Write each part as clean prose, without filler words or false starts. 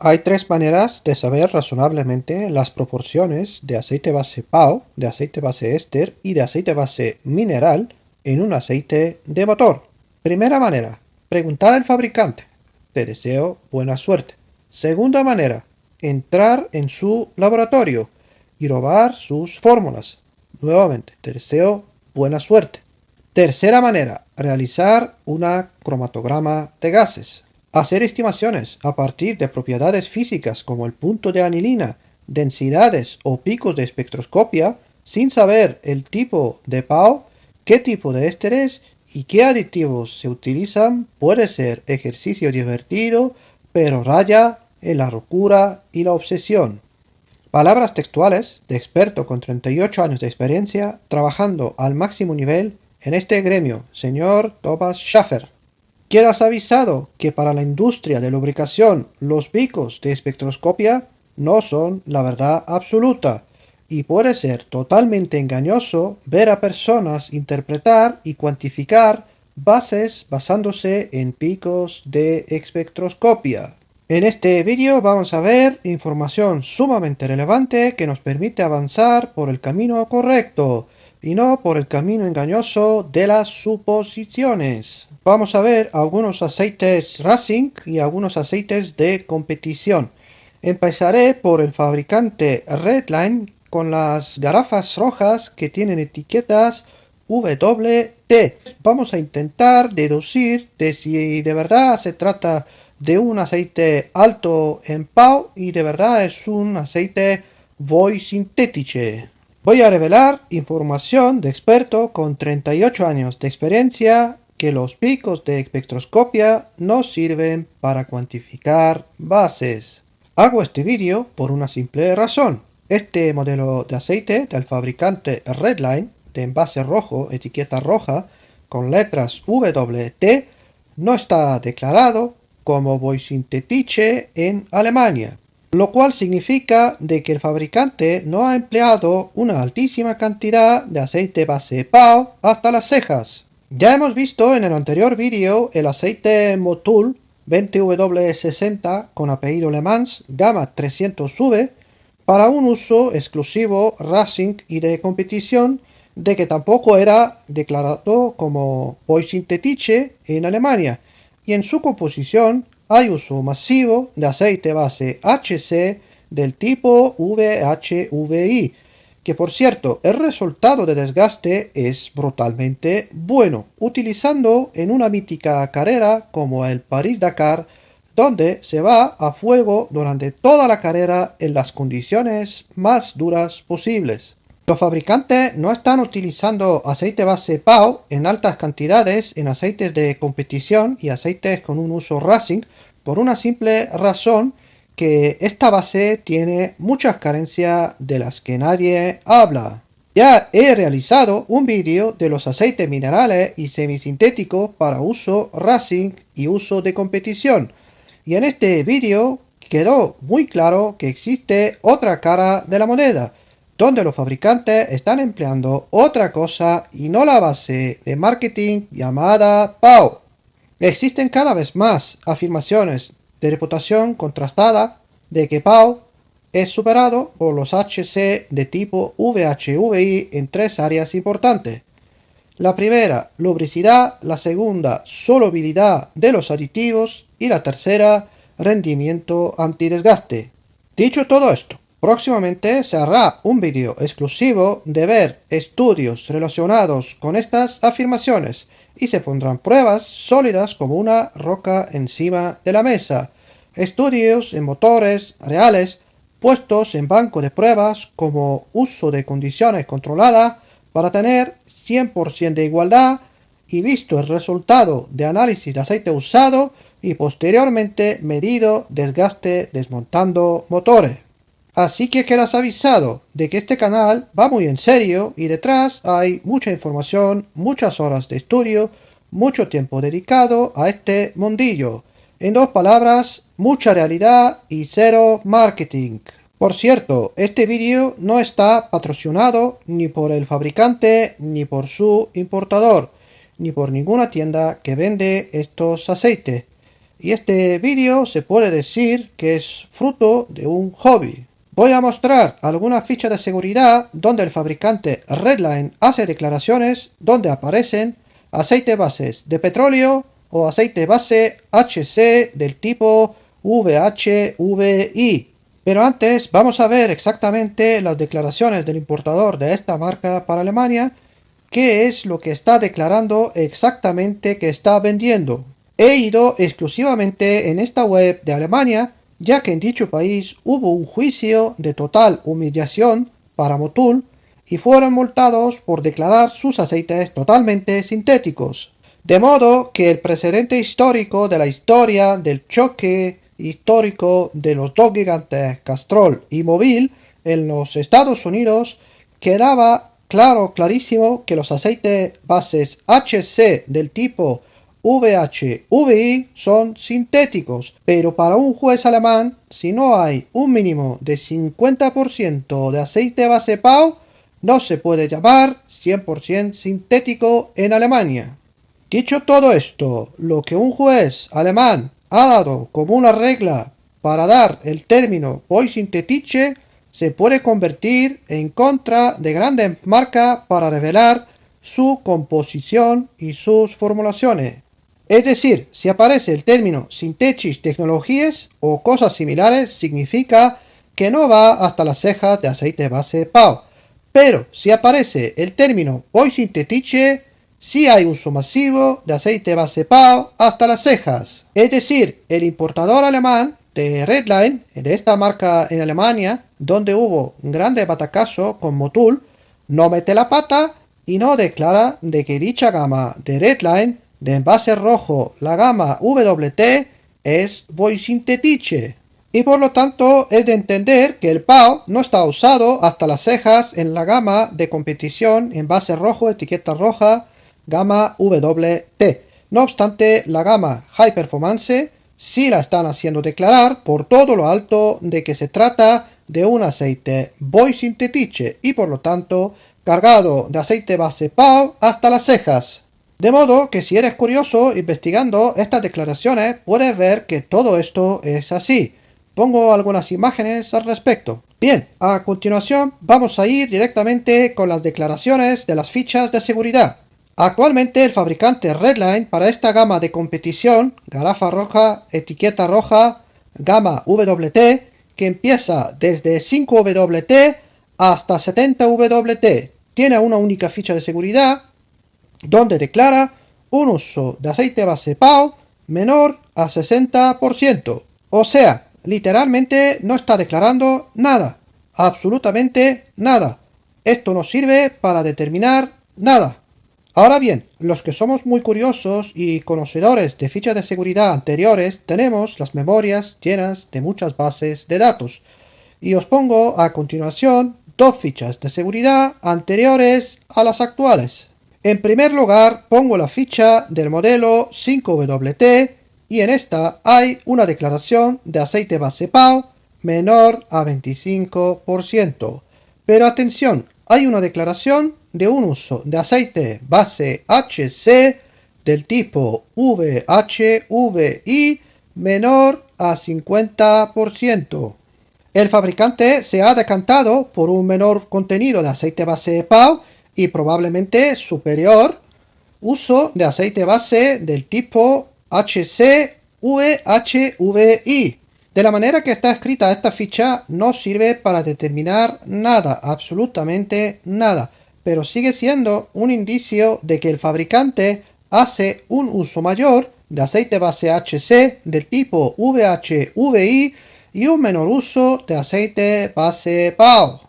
Hay tres maneras de saber razonablemente las proporciones de aceite base PAO, de aceite base éster y de aceite base mineral en un aceite de motor. Primera manera, preguntar al fabricante. Te deseo buena suerte. Segunda manera, entrar en su laboratorio y robar sus fórmulas. Nuevamente, te deseo buena suerte. Tercera manera, realizar una cromatograma de gases. Hacer estimaciones a partir de propiedades físicas como el punto de anilina, densidades o picos de espectroscopia, sin saber el tipo de PAO, qué tipo de ésteres y qué aditivos se utilizan, puede ser ejercicio divertido, pero raya en la locura y la obsesión. Palabras textuales de experto con 38 años de experiencia trabajando al máximo nivel en este gremio, señor Thomas Schaffer. Quedas avisado que para la industria de lubricación los picos de espectroscopia no son la verdad absoluta y puede ser totalmente engañoso ver a personas interpretar y cuantificar bases basándose en picos de espectroscopia. En este vídeo vamos a ver información sumamente relevante que nos permite avanzar por el camino correcto y no por el camino engañoso de las suposiciones. Vamos a ver algunos aceites Racing y algunos aceites de competición. Empezaré por el fabricante Redline con las garrafas rojas que tienen etiquetas WT. Vamos a intentar deducir de si de verdad se trata de un aceite alto en PAO y de verdad es un aceite voisintetice. Voy a revelar información de experto con 38 años de experiencia que los picos de espectroscopia no sirven para cuantificar bases. Hago este vídeo por una simple razón. Este modelo de aceite del fabricante Redline, de envase rojo, etiqueta roja, con letras WT, no está declarado como voisintetice en Alemania, lo cual significa de que el fabricante no ha empleado una altísima cantidad de aceite base PAO hasta las cejas. Ya hemos visto en el anterior vídeo el aceite Motul 20W60 con apellido Le Mans Gamma 300V para un uso exclusivo Racing y de competición, de que tampoco era declarado como voisintetice en Alemania, y en su composición hay uso masivo de aceite base HC del tipo VHVI, que por cierto el resultado de desgaste es brutalmente bueno, utilizando en una mítica carrera como el París-Dakar, donde se va a fuego durante toda la carrera en las condiciones más duras posibles. Los fabricantes no están utilizando aceite base PAO en altas cantidades en aceites de competición y aceites con un uso Racing por una simple razón, que esta base tiene muchas carencias de las que nadie habla. Ya he realizado un vídeo de los aceites minerales y semisintéticos para uso Racing y uso de competición, y en este vídeo quedó muy claro que existe otra cara de la moneda, donde los fabricantes están empleando otra cosa y no la base de marketing llamada PAO. Existen cada vez más afirmaciones de reputación contrastada de que PAO es superado por los HC de tipo VHVI en tres áreas importantes. La primera, lubricidad; la segunda, solubilidad de los aditivos; y la tercera, rendimiento antidesgaste. Dicho todo esto, próximamente se hará un vídeo exclusivo de ver estudios relacionados con estas afirmaciones y se pondrán pruebas sólidas como una roca encima de la mesa. Estudios en motores reales puestos en banco de pruebas como uso de condiciones controladas para tener 100% de igualdad, y visto el resultado de análisis de aceite usado y posteriormente medido desgaste desmontando motores. Así que quedas avisado de que este canal va muy en serio y detrás hay mucha información, muchas horas de estudio, mucho tiempo dedicado a este mundillo. En dos palabras, mucha realidad y cero marketing. Por cierto, este vídeo no está patrocinado ni por el fabricante, ni por su importador, ni por ninguna tienda que vende estos aceites. y este vídeo se puede decir que es fruto de un hobby. Voy a mostrar algunas fichas de seguridad donde el fabricante Redline hace declaraciones donde aparecen aceite bases de petróleo o aceite base HC del tipo VHVI. Pero antes vamos a ver exactamente las declaraciones del importador de esta marca para Alemania, qué es lo que está declarando exactamente que está vendiendo. He ido exclusivamente en esta web de Alemania, ya que en dicho país hubo un juicio de total humillación para Motul y fueron multados por declarar sus aceites totalmente sintéticos. De modo que el precedente histórico de la historia del choque histórico de los dos gigantes Castrol y Mobil en los Estados Unidos quedaba clarísimo que los aceites bases HC del tipo VHVI son sintéticos, pero para un juez alemán, si no hay un mínimo de 50% de aceite base PAO, no se puede llamar 100% sintético en Alemania. Dicho todo esto, lo que un juez alemán ha dado como una regla para dar el término Boisynthetische se puede convertir en contra de grandes marcas para revelar su composición y sus formulaciones. Es decir, si aparece el término Synthetische Technologies o cosas similares, significa que no va hasta las cejas de aceite base PAO. Pero si aparece el término Boisynthetische, sí hay uso masivo de aceite base PAO hasta las cejas. Es decir, el importador alemán de Redline, de esta marca en Alemania, donde hubo un grande batacazo con Motul, no mete la pata y no declara de que dicha gama de Redline de envase rojo, la gama WT, es Boisynthetische. Y por lo tanto es de entender que el PAO no está usado hasta las cejas en la gama de competición envase rojo, etiqueta roja, gama WT. No obstante, la gama High Performance sí la están haciendo declarar por todo lo alto de que se trata de un aceite Boisynthetische y por lo tanto cargado de aceite base PAO hasta las cejas. De modo que si eres curioso investigando estas declaraciones puedes ver que todo esto es así. Pongo algunas imágenes al respecto. Bien, a continuación vamos a ir directamente con las declaraciones de las fichas de seguridad. Actualmente el fabricante Redline para esta gama de competición, garafa roja, etiqueta roja, gama WT, que empieza desde 5WT hasta 70WT, tiene una única ficha de seguridad donde declara un uso de aceite base PAO menor a 60%. O sea, literalmente no está declarando nada, absolutamente nada. Esto nos sirve para determinar nada. Ahora bien, los que somos muy curiosos y conocedores de fichas de seguridad anteriores tenemos las memorias llenas de muchas bases de datos. Y os pongo a continuación dos fichas de seguridad anteriores a las actuales. En primer lugar pongo la ficha del modelo 5WT y en esta hay una declaración de aceite base PAO menor a 25%. Pero atención, hay una declaración de un uso de aceite base HC del tipo VHVI menor a 50%. El fabricante se ha decantado por un menor contenido de aceite base PAO y probablemente superior uso de aceite base del tipo HC-VHVI. De la manera que está escrita esta ficha no sirve para determinar nada, absolutamente nada, pero sigue siendo un indicio de que el fabricante hace un uso mayor de aceite base HC del tipo VHVI y un menor uso de aceite base PAO.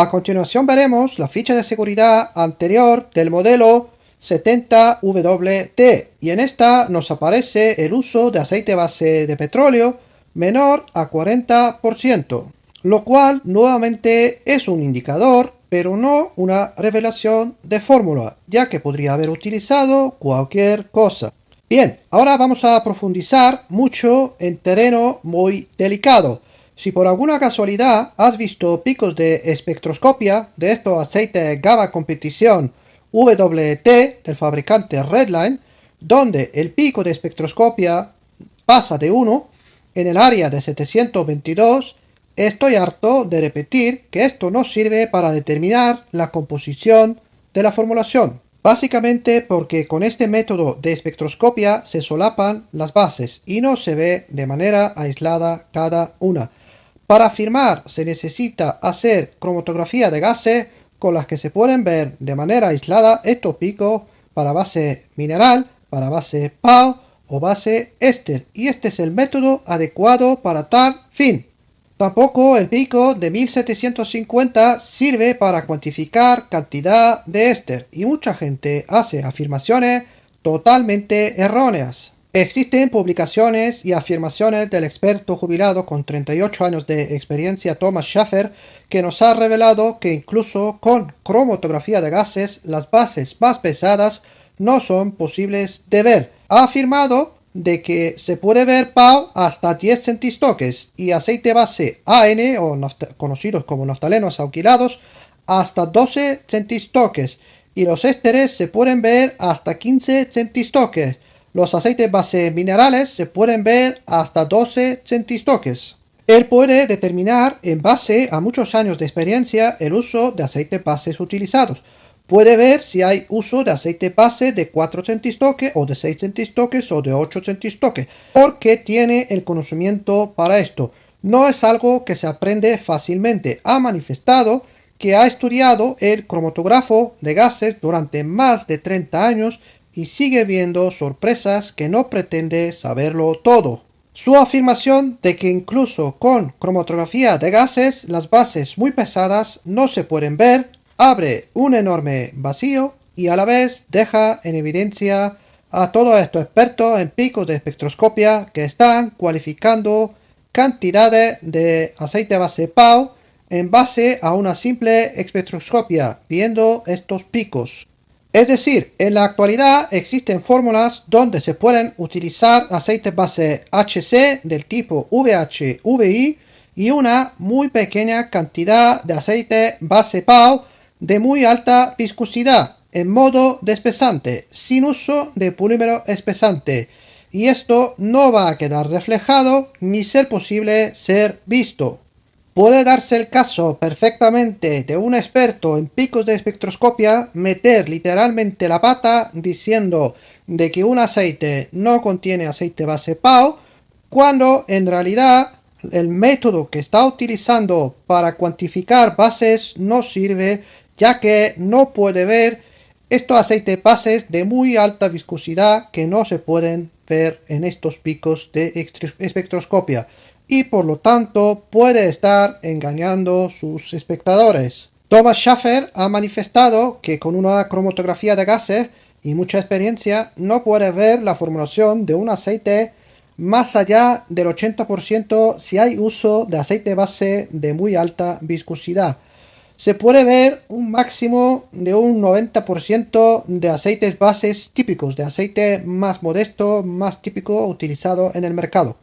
A continuación veremos la ficha de seguridad anterior del modelo 70WT y en esta nos aparece el uso de aceite base de petróleo menor a 40%, lo cual nuevamente es un indicador, pero no una revelación de fórmula, ya que podría haber utilizado cualquier cosa. Bien, ahora vamos a profundizar mucho en terreno muy delicado. Si por alguna casualidad has visto picos de espectroscopia de estos aceites Gama Competición WT del fabricante Redline, donde el pico de espectroscopia pasa de 1 en el área de 722, estoy harto de repetir que esto no sirve para determinar la composición de la formulación. Básicamente porque con este método de espectroscopia se solapan las bases y no se ve de manera aislada cada una. Para afirmar se necesita hacer cromatografía de gases con las que se pueden ver de manera aislada estos picos para base mineral, para base PAO o base éster, y este es el método adecuado para tal fin. Tampoco el pico de 1750 sirve para cuantificar cantidad de éster y mucha gente hace afirmaciones totalmente erróneas. Existen publicaciones y afirmaciones del experto jubilado con 38 años de experiencia Thomas Schaffer que nos ha revelado que incluso con cromatografía de gases las bases más pesadas no son posibles de ver. Ha afirmado de que se puede ver PAO hasta 10 centistoques y aceite base AN o conocidos como naftalenos alquilados hasta 12 centistoques y los ésteres se pueden ver hasta 15 centistoques. Los aceites base minerales se pueden ver hasta 12 centistoques. Él puede determinar en base a muchos años de experiencia el uso de aceites bases utilizados. Puede ver si hay uso de aceite base de 4 centistoques o de 6 centistoques o de 8 centistoques, porque tiene el conocimiento para esto. No es algo que se aprende fácilmente. Ha manifestado que ha estudiado el cromatógrafo de gases durante más de 30 años y sigue viendo sorpresas que no pretende saberlo todo. Su afirmación de que incluso con cromatografía de gases las bases muy pesadas no se pueden ver abre un enorme vacío y a la vez deja en evidencia a todos estos expertos en picos de espectroscopia que están cualificando cantidades de aceite base PAO en base a una simple espectroscopia viendo estos picos. Es decir, en la actualidad existen fórmulas donde se pueden utilizar aceites base HC del tipo VH-VI y una muy pequeña cantidad de aceite base PAO de muy alta viscosidad en modo despesante, sin uso de polímero espesante, y esto no va a quedar reflejado ni ser posible ser visto. Puede darse el caso perfectamente de un experto en picos de espectroscopia meter literalmente la pata diciendo de que un aceite no contiene aceite base PAO, cuando en realidad el método que está utilizando para cuantificar bases no sirve, ya que no puede ver estos aceites bases de muy alta viscosidad que no se pueden ver en estos picos de espectroscopia y por lo tanto puede estar engañando a sus espectadores. Thomas Schaffer ha manifestado que con una cromatografía de gases y mucha experiencia no puede ver la formulación de un aceite más allá del 80% si hay uso de aceite base de muy alta viscosidad. Se puede ver un máximo de un 90% de aceites bases típicos, de aceite más modesto, más típico utilizado en el mercado.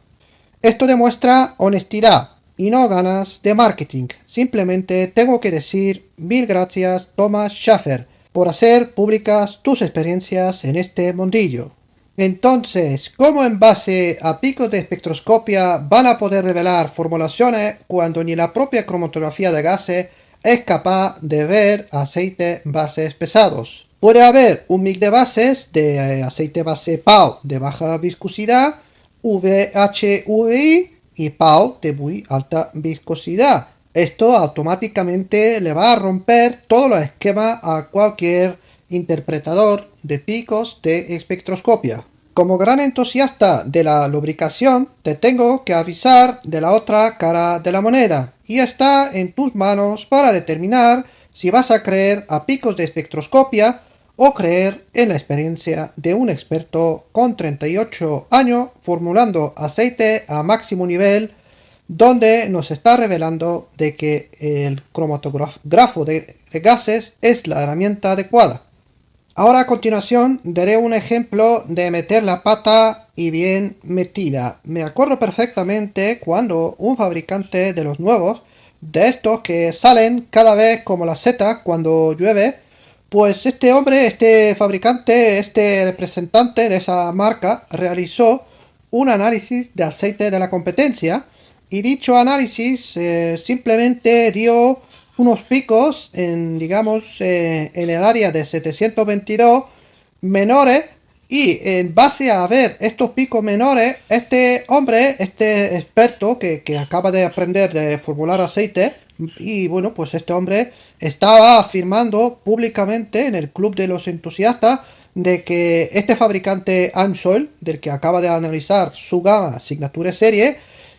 Esto demuestra honestidad y no ganas de marketing. Simplemente tengo que decir mil gracias Thomas Schaffer por hacer públicas tus experiencias en este mundillo. Entonces, ¿cómo en base a picos de espectroscopia van a poder revelar formulaciones cuando ni la propia cromatografía de gases es capaz de ver aceites bases pesados? Puede haber un mix de bases de aceite base PAO de baja viscosidad, VHVI y PAO de muy alta viscosidad. Esto automáticamente le va a romper todos los esquemas a cualquier interpretador de picos de espectroscopia. Como gran entusiasta de la lubricación, te tengo que avisar de la otra cara de la moneda, y está en tus manos para determinar si vas a creer a picos de espectroscopia o creer en la experiencia de un experto con 38 años formulando aceite a máximo nivel, donde nos está revelando de que el cromatografo de gases es la herramienta adecuada. Ahora a continuación daré un ejemplo de meter la pata y bien metida. Me acuerdo perfectamente cuando un fabricante de los nuevos, de estos que salen cada vez como las setas cuando llueve, pues este hombre, este fabricante, este representante de esa marca realizó un análisis de aceite de la competencia y dicho análisis simplemente dio unos picos en, digamos, en el área de 722 menores y en base a ver estos picos menores, este hombre, este experto que acaba de aprender de formular aceite, y bueno, pues este hombre estaba afirmando públicamente en el club de los entusiastas de que este fabricante AMSOIL, del que acaba de analizar su gama Signature Serie,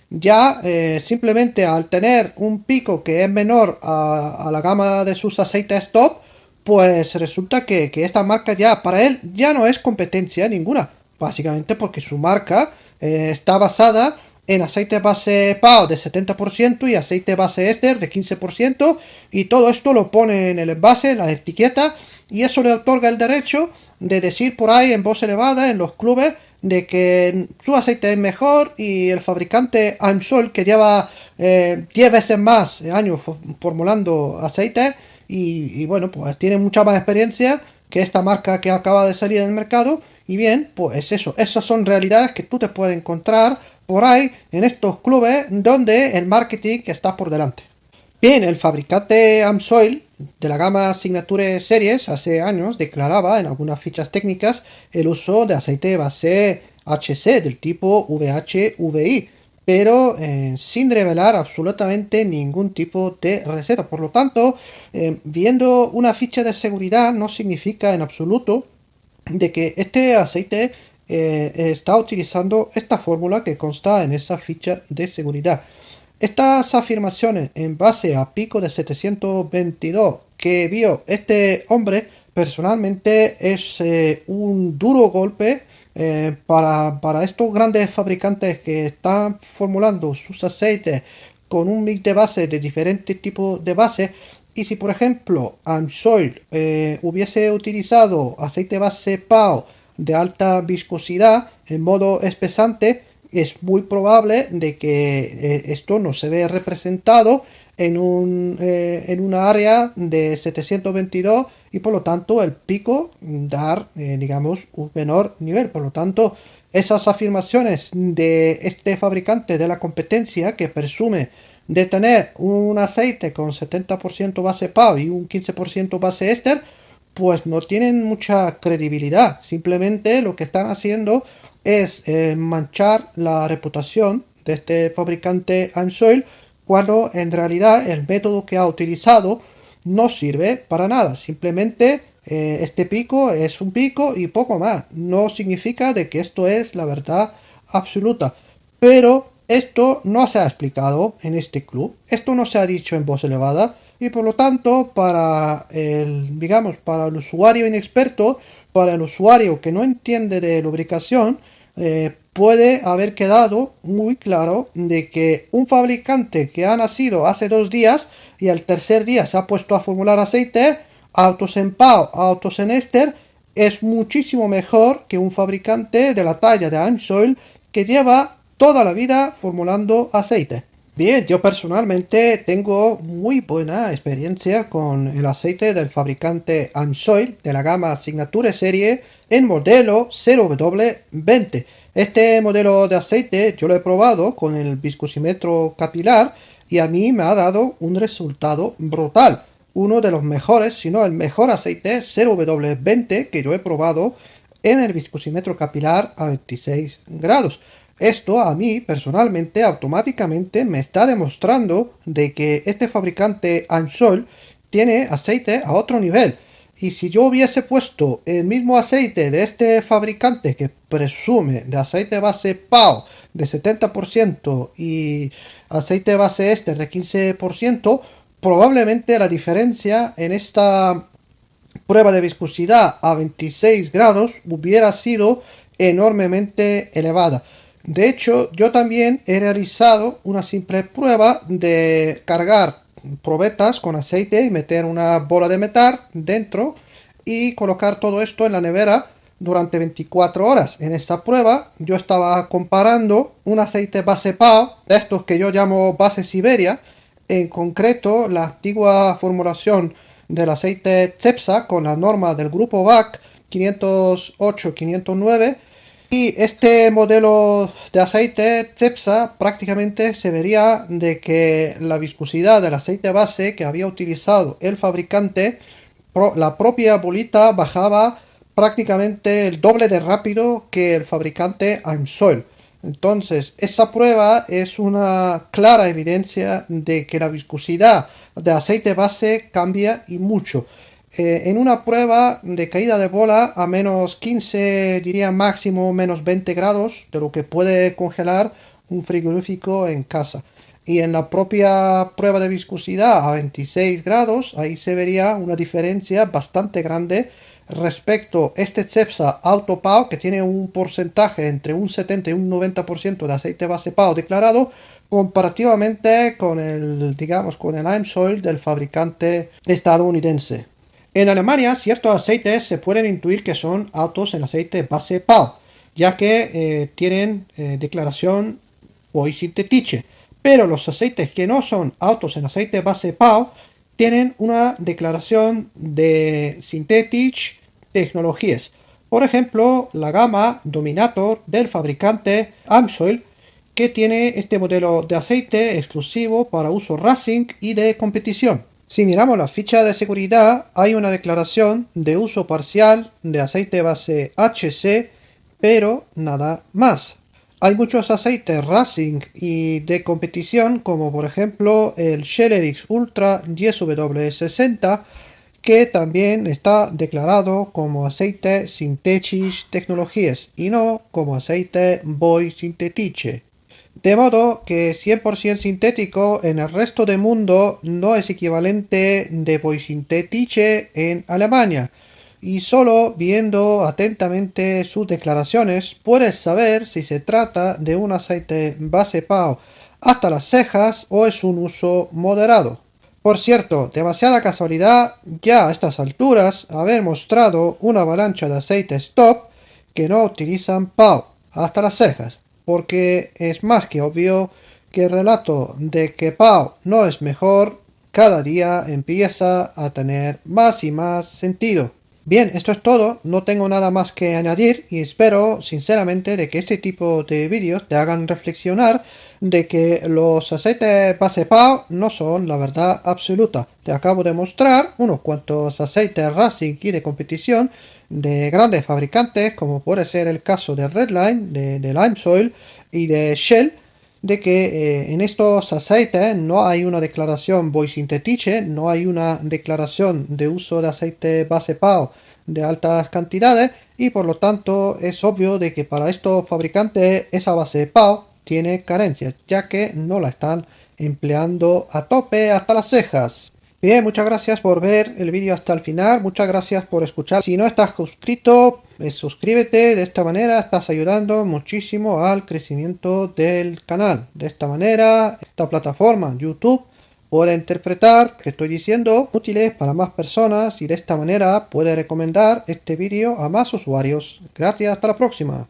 ya simplemente al tener un pico que es menor a la gama de sus aceites top, pues resulta que esta marca ya para él ya no es competencia ninguna, básicamente porque su marca está basada en aceite base PAO de 70% y aceite base éster de 15%, y todo esto lo pone en el envase, en la etiqueta, y eso le otorga el derecho de decir por ahí en voz elevada en los clubes de que su aceite es mejor, y el fabricante AMSOIL, que lleva 10 veces más años formulando aceites y bueno, pues tiene mucha más experiencia que esta marca que acaba de salir en el mercado. Y bien, pues eso, esas son realidades que tú te puedes encontrar por ahí en estos clubes donde el marketing está por delante. Bien, el fabricante AMSOIL de la gama Signature Series hace años declaraba en algunas fichas técnicas el uso de aceite base HC del tipo VHVI, pero sin revelar absolutamente ningún tipo de receta. Por lo tanto, viendo una ficha de seguridad no significa en absoluto de que este aceite está utilizando esta fórmula que consta en esa ficha de seguridad. Estas afirmaciones en base a pico de 722 que vio este hombre personalmente es un duro golpe para estos grandes fabricantes que están formulando sus aceites con un mix de base de diferentes tipos de base. Y si por ejemplo AMSOIL hubiese utilizado aceite base PAO de alta viscosidad en modo espesante, es muy probable de que esto no se ve representado en una área de 722 y por lo tanto el pico dar digamos un menor nivel. Por lo tanto, esas afirmaciones de este fabricante de la competencia que presume de tener un aceite con 70% base PAO y un 15% base éster, pues no tienen mucha credibilidad. Simplemente lo que están haciendo es manchar la reputación de este fabricante AMSOIL, cuando en realidad el método que ha utilizado no sirve para nada. Simplemente este pico es un pico y poco más. No significa de que esto es la verdad absoluta. Pero esto no se ha explicado en este club. Esto no se ha dicho en voz elevada. Y por lo tanto, para el usuario inexperto, para el usuario que no entiende de lubricación, puede haber quedado muy claro de que un fabricante que ha nacido hace 2 días y al tercer día se ha puesto a formular aceite, autos en PAO, autos en éster, es muchísimo mejor que un fabricante de la talla de AMSOIL que lleva toda la vida formulando aceite. Bien, yo personalmente tengo muy buena experiencia con el aceite del fabricante AMSOIL de la gama Signature Serie en modelo 0W20. Este modelo de aceite yo lo he probado con el viscosímetro capilar y a mí me ha dado un resultado brutal. Uno de los mejores, si no el mejor aceite 0W20 que yo he probado en el viscosímetro capilar a 26 grados. Esto a mí personalmente automáticamente me está demostrando de que este fabricante AMSOIL tiene aceite a otro nivel. Y si yo hubiese puesto el mismo aceite de este fabricante que presume de aceite base PAO de 70% y aceite base éster de 15%, probablemente la diferencia en esta prueba de viscosidad a 26 grados hubiera sido enormemente elevada. De hecho, yo también he realizado una simple prueba de cargar probetas con aceite y meter una bola de metal dentro y colocar todo esto en la nevera durante 24 horas. En esta prueba yo estaba comparando un aceite base PAO, de estos que yo llamo base Siberia, en concreto la antigua formulación del aceite Cepsa con la norma del grupo BAC 508-509, Y este modelo de aceite Cepsa prácticamente se vería de que la viscosidad del aceite base que había utilizado el fabricante, la propia bolita bajaba prácticamente el doble de rápido que el fabricante Aimsoil. Entonces, esa prueba es una clara evidencia de que la viscosidad de aceite base cambia y mucho. En una prueba de caída de bola a menos 15, diría máximo menos 20 grados, de lo que puede congelar un frigorífico en casa. Y en la propia prueba de viscosidad a 26 grados, ahí se vería una diferencia bastante grande respecto a este Cepsa Auto PAO, que tiene un porcentaje entre un 70 y un 90% de aceite base PAO declarado, comparativamente con el, digamos, con el Aimsoil del fabricante estadounidense. En Alemania, ciertos aceites se pueden intuir que son autos en aceite base PAO, ya que tienen declaración Boy-Synthetische. Pero los aceites que no son autos en aceite base PAO tienen una declaración de Synthetic Technologies. Por ejemplo, la gama Dominator del fabricante Amsoil, que tiene este modelo de aceite exclusivo para uso racing y de competición. Si miramos la ficha de seguridad, hay una declaración de uso parcial de aceite base HC, pero nada más. Hay muchos aceites racing y de competición, como por ejemplo el Schellerix Ultra 10W60, que también está declarado como aceite Synthetic Technologies y no como aceite Boy Synthetische. De modo que 100% sintético en el resto del mundo no es equivalente de Boy-Synthetische en Alemania. Y solo viendo atentamente sus declaraciones puedes saber si se trata de un aceite base PAO hasta las cejas o es un uso moderado. Por cierto, demasiada casualidad ya a estas alturas haber mostrado una avalancha de aceites top que no utilizan PAO hasta las cejas, porque es más que obvio que el relato de que PAO no es mejor cada día empieza a tener más y más sentido. Bien, esto es todo, no tengo nada más que añadir y espero sinceramente de que este tipo de vídeos te hagan reflexionar de que los aceites base PAO no son la verdad absoluta. Te acabo de mostrar unos cuantos aceites racing y de competición de grandes fabricantes, como puede ser el caso de Redline, de Limesoil y de Shell, de que en estos aceites no hay una declaración Boy-Synthetische, no hay una declaración de uso de aceite base PAO de altas cantidades y por lo tanto es obvio de que para estos fabricantes esa base PAO tiene carencias, ya que no la están empleando a tope hasta las cejas. Bien, muchas gracias por ver el vídeo hasta el final, muchas gracias por escuchar. Si no estás suscrito, suscríbete, de esta manera estás ayudando muchísimo al crecimiento del canal. De esta manera, esta plataforma, YouTube, puede interpretar que estoy diciendo útiles para más personas y de esta manera puede recomendar este vídeo a más usuarios. Gracias, hasta la próxima.